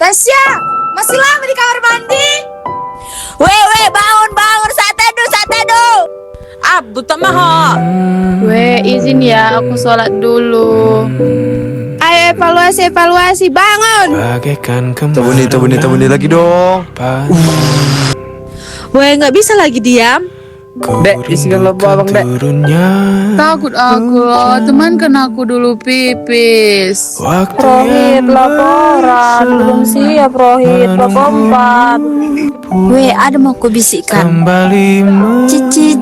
Tasya, masih lama di kamar mandi? Weh, bangun, saat teduh. Abu tak maha. Weh, izin ya, aku sholat dulu. Ayo evaluasi, bangun! Tabuni lagi dong. Weh, nggak bisa lagi diam. Dek, isikan lobo abang, Dek. Takut aku, temankan aku dulu pipis. Rohit, laporan. Belum siap, Rohit. Bapak 4. Weh, ada mau ku bisikkan. Cici,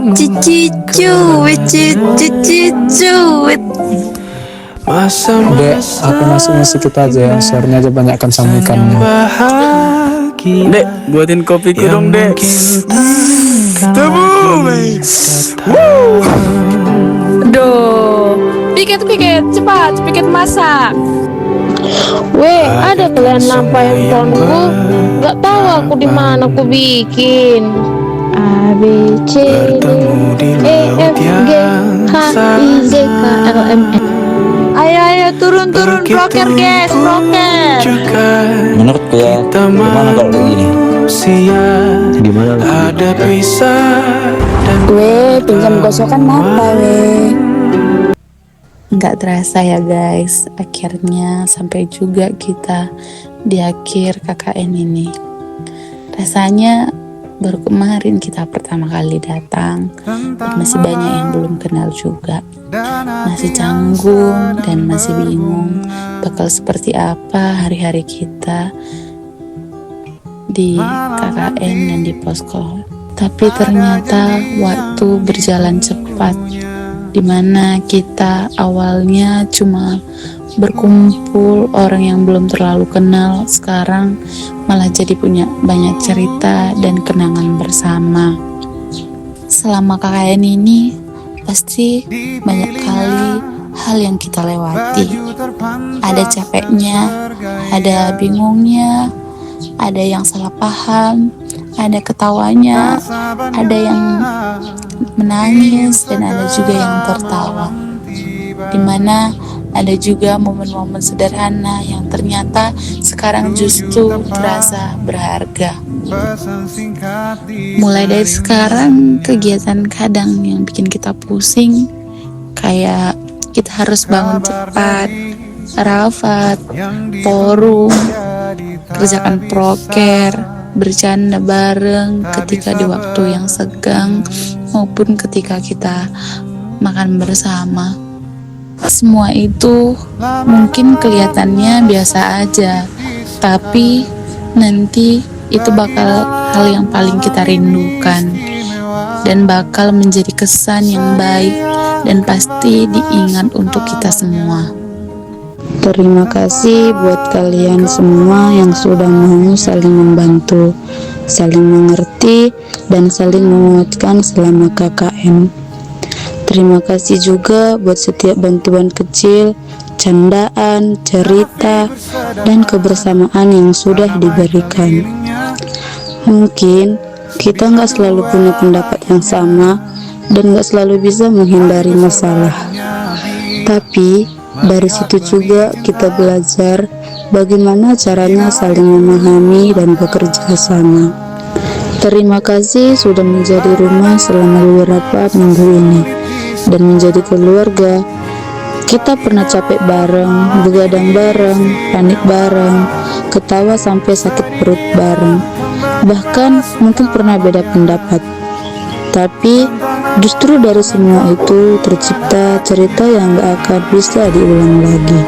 cuit. Dek, aku masuk kita aja ya. Share-nya aja banyakkan sama ikannya. Dek, buatin kopiku dong, Dek. Duh, piket, cepat, piket masak. Weh, ada kalian lampa handphoneku? Gak tahu aku di mana aku bikin. A B C D E F G H I J K L M N. Ayo, turun, broker, guys, broker. Menurutku ya, gimana kalau begini? Gimana? Weh, pinjam gosokan apa weh? Nggak terasa ya guys, akhirnya sampai juga kita di akhir KKN ini. Rasanya baru kemarin kita pertama kali datang, dan masih banyak yang belum kenal juga. Masih canggung dan masih bingung bakal seperti apa hari-hari kita di KKN dan di posko. Tapi ternyata waktu berjalan cepat, dimana kita awalnya cuma berkumpul orang yang belum terlalu kenal, sekarang malah jadi punya banyak cerita dan kenangan bersama. Selama KKN ini pasti banyak kali hal yang kita lewati. Ada capeknya, ada bingungnya, ada yang salah paham, ada ketawanya, ada yang menangis, dan ada juga yang tertawa. Dimana ada juga momen-momen sederhana yang ternyata sekarang justru terasa berharga. Mulai dari sekarang, kegiatan kadang yang bikin kita pusing, kayak kita harus bangun cepat, rafat, forum, kerjakan proker, bercanda bareng ketika di waktu yang senggang maupun ketika kita makan bersama. Semua itu mungkin kelihatannya biasa aja, tapi nanti itu bakal hal yang paling kita rindukan dan bakal menjadi kesan yang baik dan pasti diingat untuk kita semua. Terima kasih buat kalian semua yang sudah mau saling membantu, saling mengerti, dan saling menguatkan selama KKN. Terima kasih juga buat setiap bantuan kecil, candaan, cerita, dan kebersamaan yang sudah diberikan. Mungkin kita nggak selalu punya pendapat yang sama dan nggak selalu bisa menghindari masalah. Tapi dari situ juga kita belajar bagaimana caranya saling memahami dan bekerja sama. Terima kasih sudah menjadi rumah selama beberapa minggu ini dan menjadi keluarga. Kita pernah capek bareng, begadang bareng, panik bareng, ketawa sampai sakit perut bareng. Bahkan mungkin pernah beda pendapat. Tapi justru dari semua itu tercipta cerita yang gak akan bisa diulang lagi.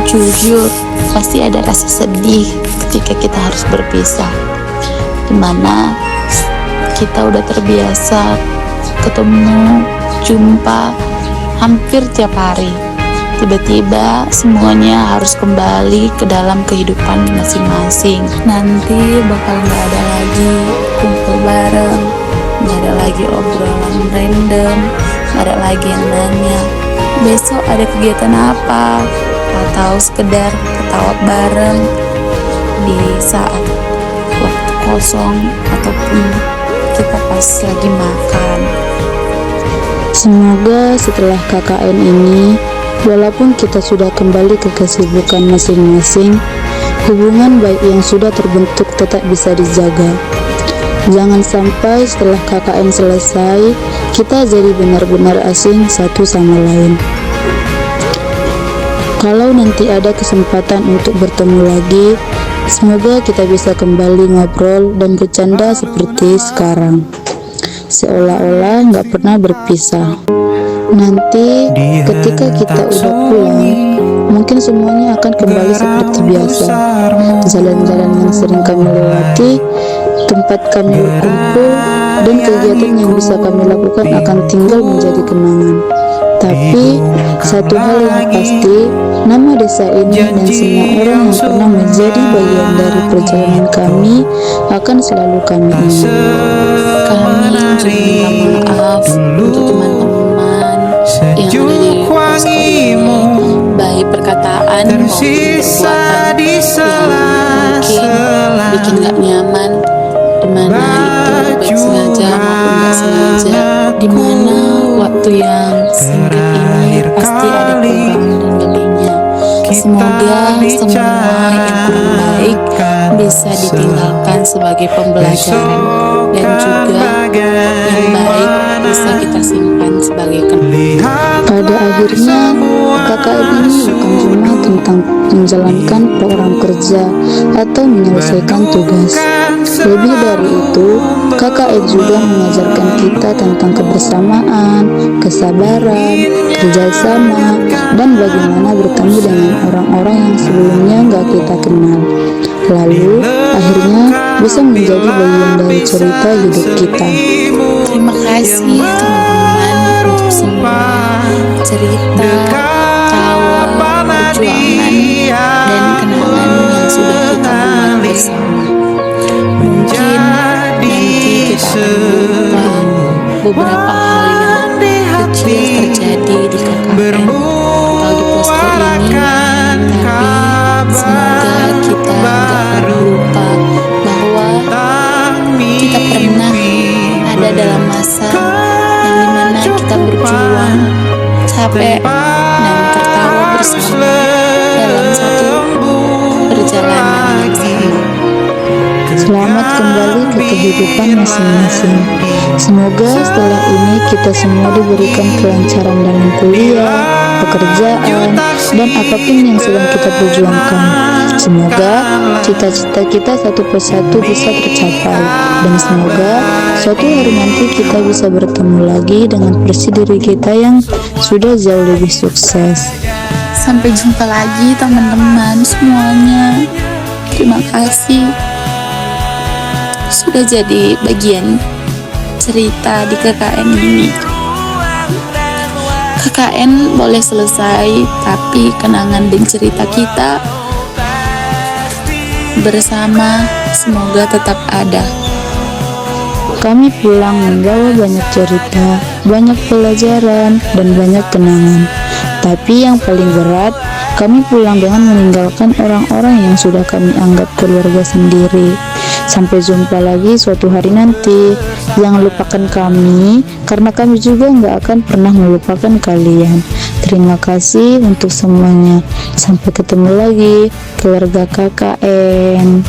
Jujur, pasti ada rasa sedih ketika kita harus berpisah, dimana kita udah terbiasa ketemu, jumpa hampir tiap hari. Tiba-tiba semuanya harus kembali ke dalam kehidupan masing-masing. Nanti bakal gak ada lagi kumpul bareng, gak ada lagi obrolan random, gak ada lagi yang nanya besok ada kegiatan apa, atau sekedar ketawa bareng di saat waktu kosong ataupun kita pas lagi makan. Semoga setelah KKN ini, walaupun kita sudah kembali ke kesibukan masing-masing, Hubungan baik yang sudah terbentuk tetap bisa dijaga. Jangan sampai setelah KKN selesai, kita jadi benar-benar asing satu sama lain. Kalau nanti ada kesempatan untuk bertemu lagi, semoga kita bisa kembali ngobrol dan bercanda seperti sekarang, seolah-olah nggak pernah berpisah. Nanti ketika kita udah pulang, mungkin semuanya akan kembali seperti biasa. Jalan-jalan yang sering kami lewati, tempat kami berkumpul, dan kegiatan yang bisa kami lakukan akan tinggal menjadi kenangan. Tapi satu hal yang pasti, nama desa ini dan semua orang yang pernah menjadi bagian dari perjalanan kami akan selalu kami ingat. Kami juga minta maaf untuk teman-teman yang ada di pos ini, baik perkataan maupun perbuatan yang mungkin bikin gak nyaman, dimana itu baik sengaja maupun gak sengaja, dimana waktu yang singkat ini pasti ada kurang dan lebihnya. Semoga semua yang kurang baik bisa ditinggalkan sebagai pembelajaran, dan juga yang baik bisa kita simpan sebagai kenangan. Pada akhirnya, KKN ini bukan cuma tentang menjalankan program kerja atau menyelesaikan tugas. Lebih dari itu, KKN juga mengajarkan kita tentang kebersamaan, kesabaran, kerjasama, dan bagaimana bertemu dengan orang-orang yang sebelumnya nggak kita kenal. Lalu, akhirnya bisa menjadi bagian dari cerita hidup kita. Terima kasih teman-teman untuk semua cerita, tawa, perjuangan, dan kenangan yang sudah kita buat bersama. Mungkin nanti kita akan lupa beberapa hal yang kecil terjadi di KKN atau di posko ini, tapi semoga kita nggak lupa bahwa kita pernah ada dalam masa yang dimana kita berjuang, capek, dan tertawa bersama dalam satu perjalanan yang sama. Selamat kembali ke kehidupan masing-masing. Semoga setelah ini kita semua diberikan kelancaran dalam kuliah, pekerjaan, dan apapun yang sedang kita perjuangkan. Semoga cita-cita kita satu persatu bisa tercapai, dan semoga suatu hari nanti kita bisa bertemu lagi dengan versi diri kita yang sudah jauh lebih sukses. Sampai jumpa lagi teman-teman semuanya. Terima kasih sudah jadi bagian cerita di KKN ini. KKN boleh selesai, tapi kenangan dan cerita kita bersama semoga tetap ada. Kami pulang membawa banyak cerita, banyak pelajaran, dan banyak kenangan. Tapi yang paling berat, kami pulang dengan meninggalkan orang-orang yang sudah kami anggap keluarga sendiri. Sampai jumpa lagi suatu hari nanti. Jangan lupakan kami, karena kami juga nggak akan pernah melupakan kalian. Terima kasih untuk semuanya. Sampai ketemu lagi, keluarga KKN.